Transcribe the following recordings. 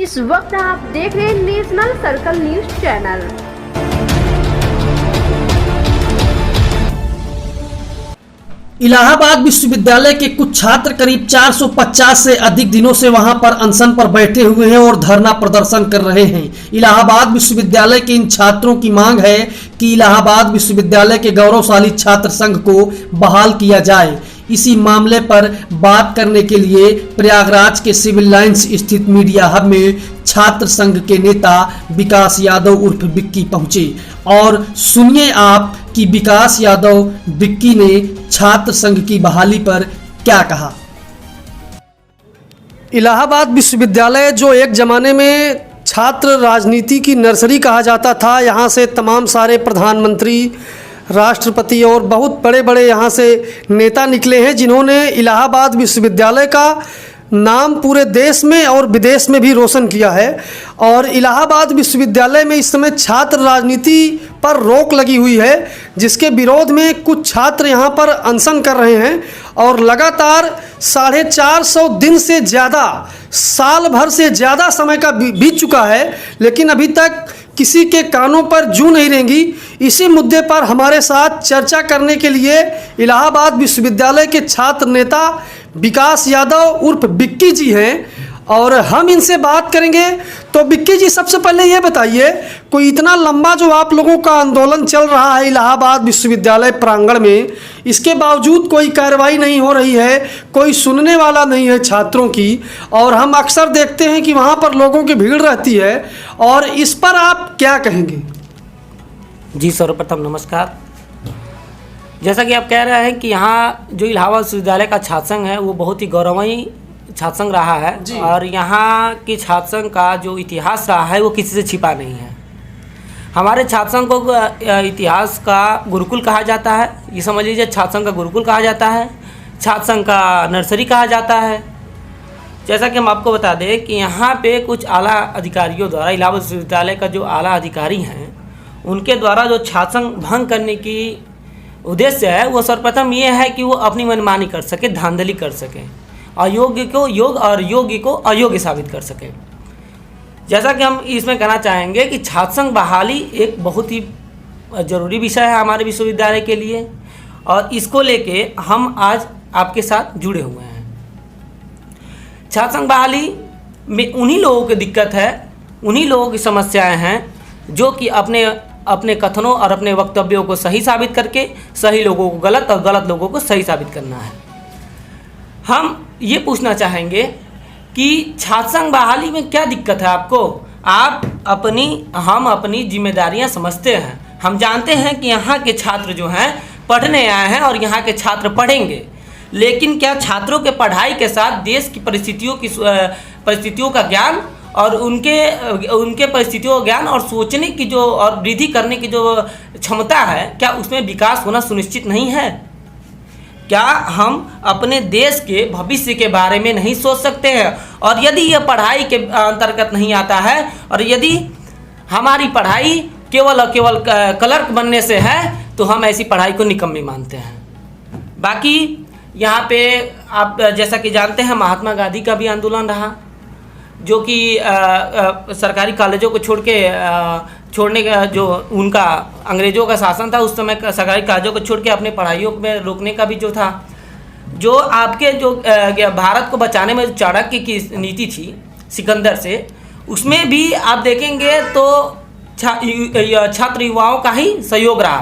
इस वक्त आप देख रहे हैं national circle news channel. Allahabad विश्वविद्यालय के कुछ छात्र करीब 450 से अधिक दिनों से वहां पर अनशन पर बैठे हुए हैं और धरना प्रदर्शन कर रहे हैं। इलाहाबाद विश्वविद्यालय के इन छात्रों की मांग है कि इलाहाबाद विश्वविद्यालय के गौरवशाली छात्र संघ को बहाल किया जाए। इसी मामले पर बात करने के लिए प्रयागराज के सिविल लाइंस स्थित मीडिया हब में छात्र संघ के नेता विकास यादव उर्फ बिक्की पहुंचे और सुनिए आप कि विकास यादव बिक्की ने छात्र संघ की बहाली पर क्या कहा। इलाहाबाद विश्वविद्यालय जो एक ज़माने में छात्र राजनीति की नर्सरी कहा जाता था, यहाँ से तमाम सारे प्रधानमंत्री, राष्ट्रपति और बहुत बड़े बड़े यहाँ से नेता निकले हैं जिन्होंने इलाहाबाद विश्वविद्यालय का नाम पूरे देश में और विदेश में भी रोशन किया है। और इलाहाबाद विश्वविद्यालय में इस समय छात्र राजनीति पर रोक लगी हुई है, जिसके विरोध में कुछ छात्र यहाँ पर अनशन कर रहे हैं और लगातार 450 दिन से ज़्यादा, साल भर से ज़्यादा समय का बीत चुका है, लेकिन अभी तक किसी के कानों पर जूं नहीं रेंगी। इसी मुद्दे पर हमारे साथ चर्चा करने के लिए इलाहाबाद विश्वविद्यालय के छात्र नेता विकास यादव उर्फ बिक्की जी हैं और हम इनसे बात करेंगे। तो बिक्की जी, सबसे पहले ये बताइए, कोई इतना लंबा जो आप लोगों का आंदोलन चल रहा है इलाहाबाद विश्वविद्यालय प्रांगण में, इसके बावजूद कोई कार्रवाई नहीं हो रही है, कोई सुनने वाला नहीं है छात्रों की, और हम अक्सर देखते हैं कि वहाँ पर लोगों की भीड़ रहती है, और इस पर आप क्या कहेंगे? जी, सर्वप्रथम नमस्कार। जैसा कि आप कह रहे हैं कि यहाँ जो इलाहाबाद विश्वविद्यालय का छात्र संघ है वो बहुत ही गौरवमयी छात्र संघ रहा है और यहाँ की छात्र संघ का जो इतिहास रहा है वो किसी से छिपा नहीं है। हमारे छात्र संघ को इतिहास का गुरुकुल कहा जाता है, ये समझ लीजिए, छात्र संघ का गुरुकुल कहा जाता है, छात्र संघ का नर्सरी कहा जाता है। जैसा कि हम आपको बता दें कि यहाँ पे कुछ आला अधिकारियों द्वारा, इलाहाबाद विश्वविद्यालय का जो आला अधिकारी हैं उनके द्वारा जो छात्र संघ भंग करने की उद्देश्य है वो सर्वप्रथम ये है कि वो अपनी मनमानी कर सके, धांधली कर सके, अयोग्य को योग्य और योग्य को अयोग्य साबित कर सके। जैसा कि हम इसमें कहना चाहेंगे कि छात्र संघ बहाली एक बहुत ही ज़रूरी विषय है हमारे विश्वविद्यालय के लिए और इसको लेके हम आज आपके साथ जुड़े हुए हैं। छात्र संघ बहाली में उन्हीं लोगों की दिक्कत है, उन्हीं लोगों की समस्याएं हैं जो कि अपने कथनों और अपने वक्तव्यों को सही साबित करके सही लोगों को गलत और गलत लोगों को सही साबित करना है। हम ये पूछना चाहेंगे कि छात्र संघ बहाली में क्या दिक्कत है आपको? हम अपनी जिम्मेदारियां समझते हैं। हम जानते हैं कि यहाँ के छात्र जो हैं पढ़ने आए हैं और यहाँ के छात्र पढ़ेंगे, लेकिन क्या छात्रों के पढ़ाई के साथ देश की परिस्थितियों का ज्ञान और उनके परिस्थितियों का ज्ञान और सोचने की जो और वृद्धि करने की जो क्षमता है, क्या उसमें विकास होना सुनिश्चित नहीं है? क्या हम अपने देश के भविष्य के बारे में नहीं सोच सकते हैं? और यदि यह पढ़ाई के अंतर्गत नहीं आता है और यदि हमारी पढ़ाई केवल क्लर्क बनने से है तो हम ऐसी पढ़ाई को निकम्मी मानते हैं। बाकी यहाँ पे आप जैसा कि जानते हैं महात्मा गांधी का भी आंदोलन रहा, जो कि सरकारी कॉलेजों को छोड़ने का जो उनका अंग्रेज़ों का शासन था उस समय सरकारी कॉलेजों को छोड़ के अपने पढ़ाइयों में रोकने का भी जो था, जो आपके जो भारत को बचाने में चाणक्य की नीति थी सिकंदर से, उसमें भी आप देखेंगे तो छात्र युवाओं का ही सहयोग रहा।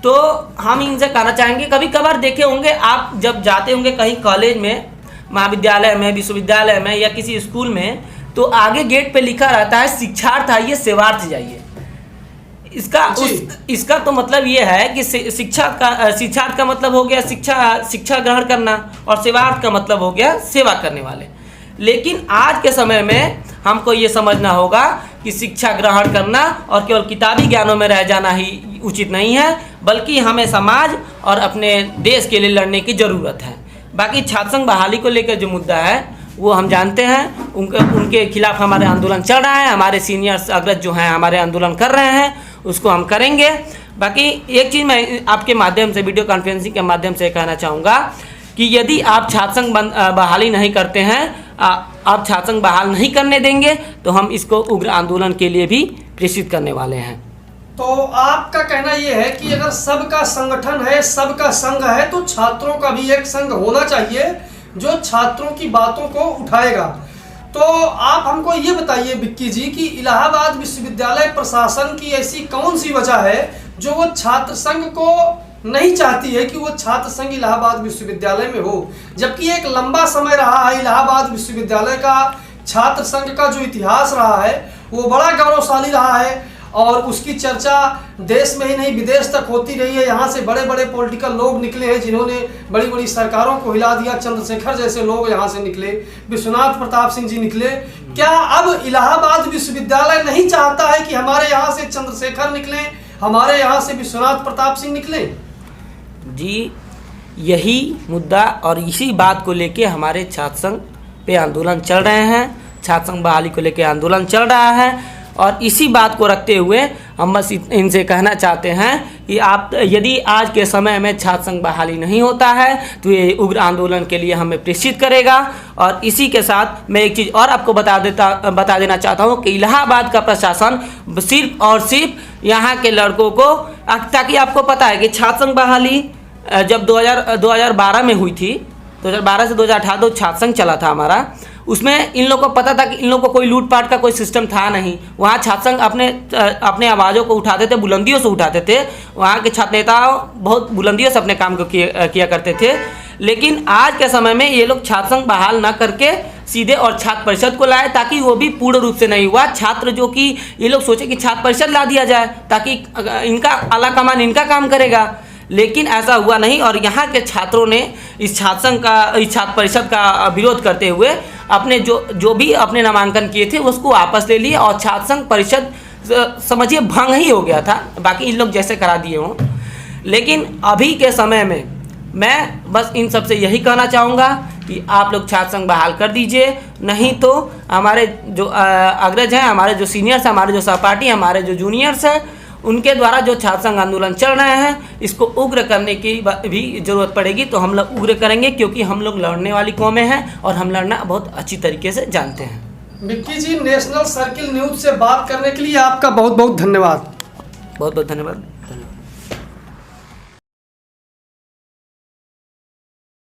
तो हम इनसे कहना चाहेंगे, कभी कभार देखे होंगे आप जब जाते होंगे कहीं कॉलेज में, महाविद्यालय में, विश्वविद्यालय में या किसी स्कूल में, तो आगे गेट पे लिखा रहता है शिक्षार्थ आइए सेवार्थ जाइए। इसका तो मतलब ये है कि शिक्षार्थ का मतलब हो गया शिक्षा ग्रहण करना और सेवार्थ का मतलब हो गया सेवा करने वाले। लेकिन आज के समय में हमको ये समझना होगा कि शिक्षा ग्रहण करना और केवल किताबी ज्ञानों में रह जाना ही उचित नहीं है, बल्कि हमें समाज और अपने देश के लिए लड़ने की ज़रूरत है। बाकी छात्र संघ बहाली को लेकर जो मुद्दा है वो हम जानते हैं, उनके खिलाफ हमारे आंदोलन चल रहा है, हमारे सीनियर्स अग्रज जो हैं हमारे आंदोलन कर रहे हैं, उसको हम करेंगे। बाकी एक चीज़ मैं आपके माध्यम से, वीडियो कॉन्फ्रेंसिंग के माध्यम से कहना चाहूँगा कि यदि आप छात्र संघ बहाली नहीं करते हैं अब छात्र संघ बहाल नहीं करने देंगे तो हम इसको उग्र आंदोलन के लिए भी प्रेषित करने वाले हैं। तो आपका कहना ये है कि अगर सबका संगठन है, सबका संघ है, तो छात्रों का भी एक संघ होना चाहिए जो छात्रों की बातों को उठाएगा। तो आप हमको ये बताइए विक्की जी कि इलाहाबाद विश्वविद्यालय प्रशासन की ऐसी कौन सी वजह है जो वो छात्र संघ को नहीं चाहती है कि वो छात्र संघ इलाहाबाद विश्वविद्यालय में हो, जबकि एक लंबा समय रहा है इलाहाबाद विश्वविद्यालय का छात्र संघ का जो इतिहास रहा है वो बड़ा गौरवशाली रहा है और उसकी चर्चा देश में ही नहीं विदेश तक होती रही है। यहाँ से बड़े बड़े पॉलिटिकल लोग निकले हैं जिन्होंने बड़ी बड़ी सरकारों को हिला दिया। चंद्रशेखर जैसे लोग यहाँ से निकले, विश्वनाथ प्रताप सिंह जी निकले। क्या अब इलाहाबाद विश्वविद्यालय नहीं चाहता है कि हमारे यहाँ से चंद्रशेखर निकले, हमारे यहाँ से विश्वनाथ प्रताप सिंह निकले? जी, यही मुद्दा और इसी बात को लेके हमारे छात्र संघ पे आंदोलन चल रहे हैं। छात्र संघ बहाली को लेके आंदोलन चल रहा है और इसी बात को रखते हुए हम बस इनसे कहना चाहते हैं कि आप यदि आज के समय में छात्र संघ बहाली नहीं होता है तो ये उग्र आंदोलन के लिए हमें प्रेषित करेगा। और इसी के साथ मैं एक चीज़ और आपको बता देना चाहता हूँ कि इलाहाबाद का प्रशासन सिर्फ और सिर्फ यहाँ के लड़कों को, ताकि आपको पता है कि छात्र संघ बहाली जब 2012 में हुई थी, 2012 से 2018 छात्र संघ चला था हमारा, उसमें इन लोगों को पता था कि इन लोगों को कोई लूटपाट का कोई सिस्टम था नहीं। वहाँ छात्र संघ अपने आवाज़ों को उठाते थे, बुलंदियों से उठाते थे। वहाँ के छात्र नेता बहुत बुलंदियों से अपने काम को किया करते थे। लेकिन आज के समय में ये लोग छात्र संघ बहाल ना करके सीधे और छात्र परिषद को लाए, ताकि वो भी पूर्ण रूप से नहीं हुआ। छात्र जो कि ये लोग सोचे कि छात्र परिषद ला दिया जाए ताकि इनका आला कमान इनका काम करेगा, लेकिन ऐसा हुआ नहीं। और यहाँ के छात्रों ने इस छात्र परिषद का विरोध करते हुए अपने जो भी अपने नामांकन किए थे उसको वापस ले लिए और छात्र संघ परिषद समझिए भंग ही हो गया था, बाकी इन लोग जैसे करा दिए हों। लेकिन अभी के समय में मैं बस इन सब से यही कहना चाहूँगा कि आप लोग छात्र संघ बहाल कर दीजिए, नहीं तो हमारे जो अग्रज हैं, हमारे जो सीनियर्स हैं, हमारे जो सहपाठी हैं, हमारे जो जूनियर्स हैं, उनके द्वारा जो छात्र संघ आंदोलन चल रहे हैं इसको उग्र करने की भी ज़रूरत पड़ेगी तो हम लोग उग्र करेंगे, क्योंकि हम लोग लड़ने वाली कौमें हैं और हम लड़ना बहुत अच्छी तरीके से जानते हैं। विक्की जी, नेशनल सर्किल न्यूज़ से बात करने के लिए आपका बहुत बहुत धन्यवाद। बहुत बहुत धन्यवाद।